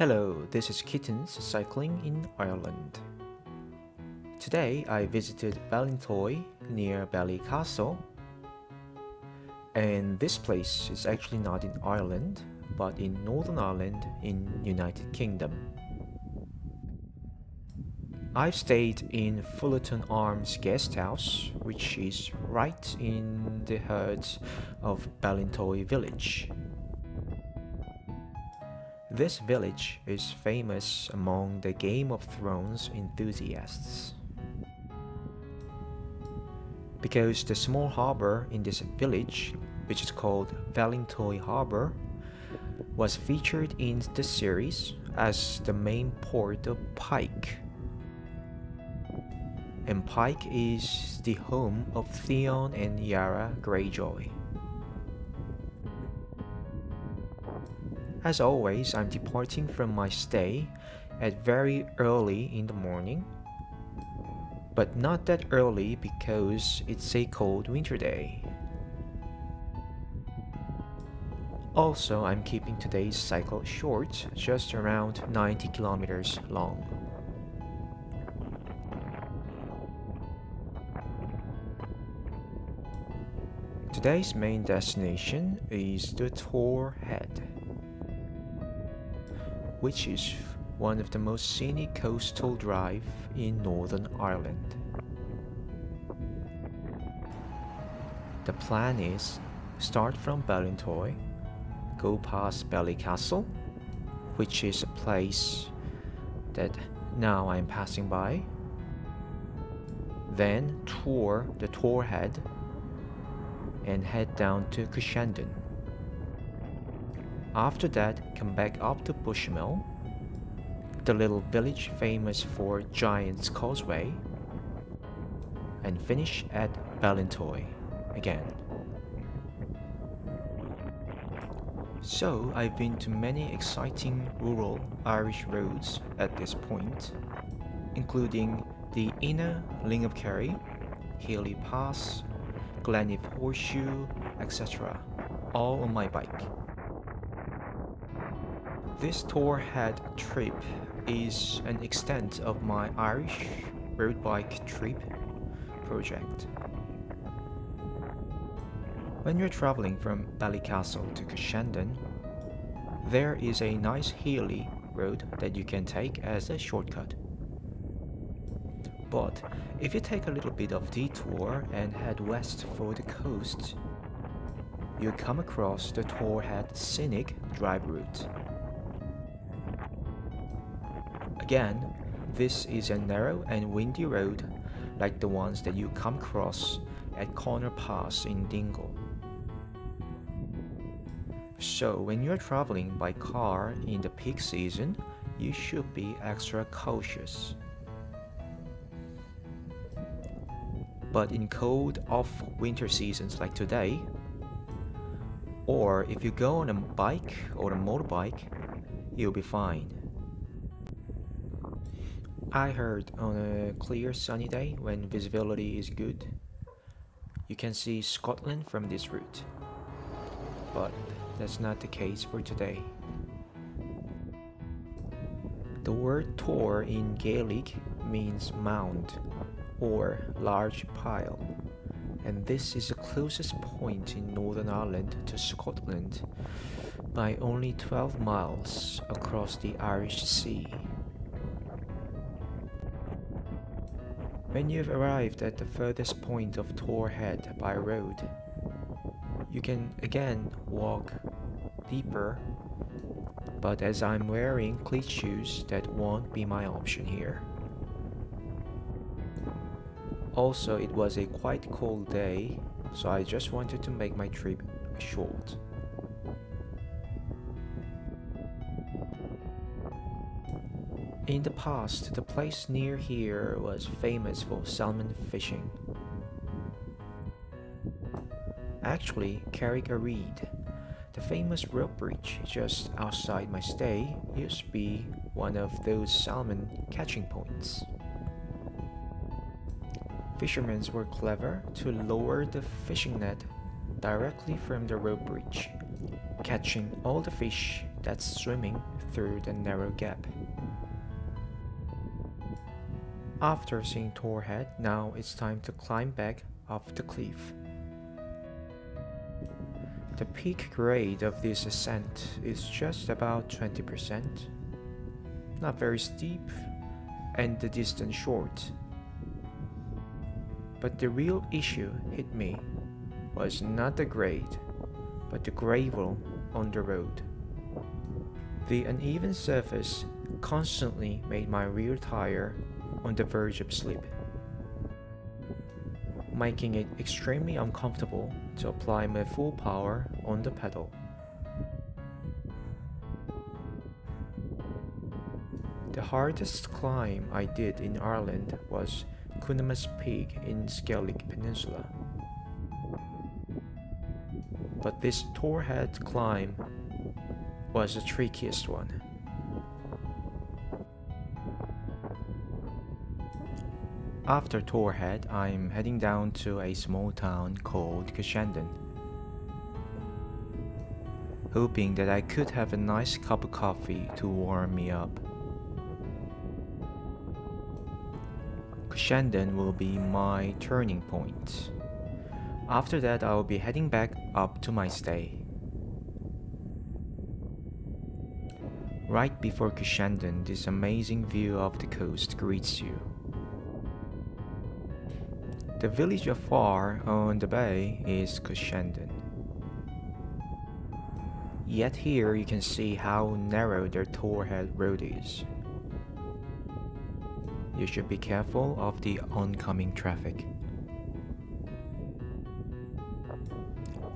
Hello, this is Kittens Cycling in Ireland. Today I visited Ballintoy near Ballycastle, and this place is actually not in Ireland but in Northern Ireland in United Kingdom. I've stayed in Fullerton Arms Guest House, which is right in the heart of Ballintoy village. This village is famous among the Game of Thrones enthusiasts because the small harbour in this village, which is called Ballintoy Harbour, was featured in the series as the main port of Pike. And Pike is the home of Theon and Yara Greyjoy. As always, I'm departing from my stay at very early in the morning, but not that early because it's a cold winter day. Also, I'm keeping today's cycle short, just around 90 kilometers long. Today's main destination is the Torr Head, which is one of the most scenic coastal drive in Northern Ireland. The plan is start from Ballintoy, go past Ballycastle, which is a place that now I'm passing by, then tour the Torr Head and head down to Co.Atrim. After that, come back up to Bushmill, the little village famous for Giant's Causeway, and finish at Ballintoy again. So I've been to many exciting rural Irish roads at this point, including the Inner Ling of Kerry, Healy Pass, Glenif Horseshoe, etc., all on my bike. This Torr Head trip is an extent of my Irish road bike trip project. When you're traveling from Ballycastle to Co.Atrim, there is a nice hilly road that you can take as a shortcut. But if you take a little bit of detour and head west for the coast, you come across the Torr Head scenic drive route. Again, this is a narrow and windy road like the ones that you come across at Corner Pass in Dingle. So when you're traveling by car in the peak season, you should be extra cautious. But in cold off-winter seasons like today, or if you go on a bike or a motorbike, you'll be fine. I heard on a clear sunny day when visibility is good, you can see Scotland from this route. But that's not the case for today. The word Torr in Gaelic means mound or large pile, and this is the closest point in Northern Ireland to Scotland by only 12 miles across the Irish Sea. When you've arrived at the furthest point of Torr Head by road, you can again walk deeper, but as I'm wearing cleat shoes, that won't be my option here. Also, it was a quite cold day, so I just wanted to make my trip short. In the past, the place near here was famous for salmon fishing. Actually, Carrick-a-Reed, the famous rope bridge just outside my stay, used to be one of those salmon catching points. Fishermen were clever to lower the fishing net directly from the rope bridge, catching all the fish that's swimming through the narrow gap. After seeing Torr Head, now it's time to climb back up the cliff. The peak grade of this ascent is just about 20%, not very steep, and the distance short. But the real issue hit me was not the grade, but the gravel on the road. The uneven surface constantly made my rear tire on the verge of slip, making it extremely uncomfortable to apply my full power on the pedal. The hardest climb I did in Ireland was Cunama's Peak in Skellig Peninsula. But this Torr Head climb was the trickiest one. After Torr Head, I'm heading down to a small town called Co.Atrim, hoping that I could have a nice cup of coffee to warm me up. Co.Atrim will be my turning point. After that, I will be heading back up to my stay. Right before Co.Atrim, this amazing view of the coast greets you. The village afar on the bay is Co.Atrim. Yet here you can see how narrow their Torr Head road is. You should be careful of the oncoming traffic.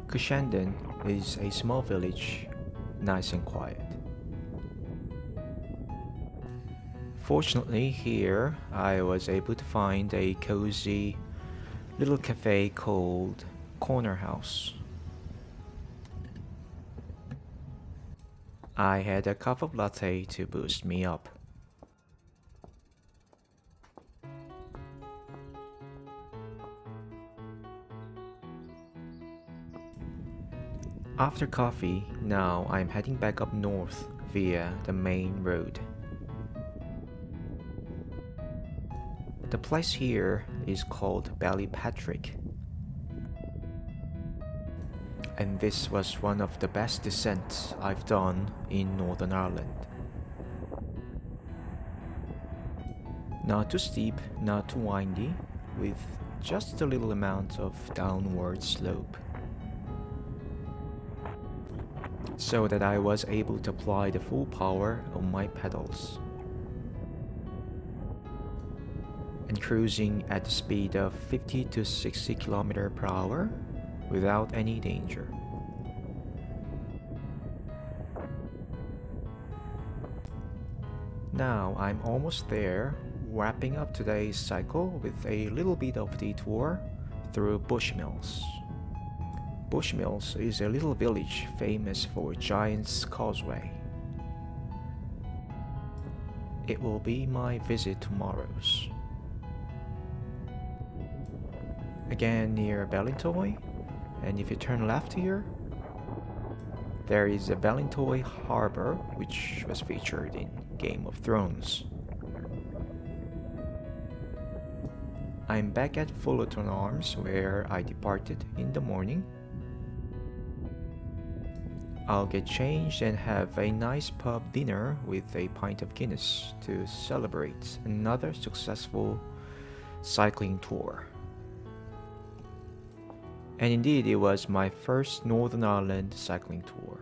Co.Atrim is a small village, nice and quiet. Fortunately here I was able to find a cozy little cafe called Corner House. I had a cup of latte to boost me up. After coffee, now I'm heading back up north via the main road. The place here is called Ballypatrick, and this was one of the best descents I've done in Northern Ireland. Not too steep, not too windy, with just a little amount of downward slope, so that I was able to apply the full power on my pedals, and cruising at the speed of 50 to 60 km/h without any danger. Now I'm almost there, wrapping up today's cycle with a little bit of detour through Bushmills. Bushmills is a little village famous for Giant's Causeway. It will be my visit tomorrow's. Again near Ballintoy, and if you turn left here, there is a Ballintoy Harbor, which was featured in Game of Thrones. I'm back at Fullerton Arms where I departed in the morning. I'll get changed and have a nice pub dinner with a pint of Guinness to celebrate another successful cycling tour. And indeed, it was my first Northern Ireland cycling tour.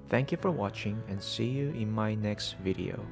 Thank you for watching and see you in my next video.